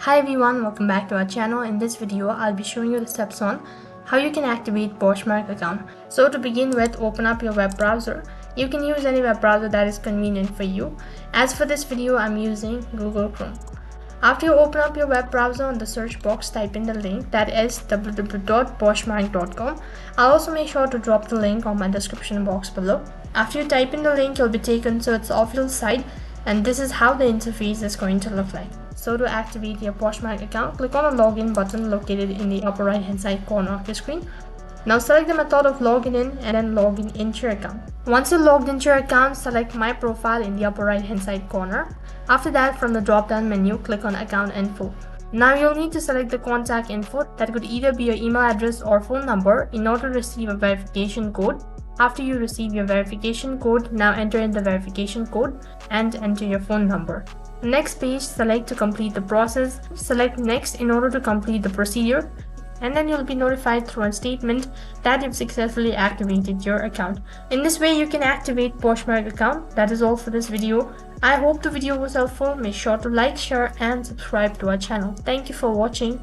Hi everyone, welcome back to our channel. In this video, I'll be showing you the steps on how you can activate Poshmark account. So to begin with, open up your web browser. You can use any web browser that is convenient for you. As for this video, I'm using Google Chrome. After you open up your web browser, on the search box, type in the link, that is www.poshmark.com. I'll also make sure to drop the link on my description box below. After you type in the link, you'll be taken to its official site, and this is how the interface is going to look like. So to activate your Poshmark account, click on the login button located in the upper right hand side corner of your screen. Now select the method of login in and then login into your account. Once you're logged into your account, select my profile in the upper right hand side corner. After that, from the drop down menu, click on account info. Now you'll need to select the contact info, that could either be your email address or phone number, in order to receive a verification code. After you receive your verification code, now enter in the verification code and enter your phone number. Next page, select to complete the process. Select next in order to complete the procedure, and then you'll be notified through a statement that you've successfully activated your account. In this way, you can activate Poshmark account. That is all for this video. I hope the video was helpful. Make sure to like, share and subscribe to our channel. Thank you for watching.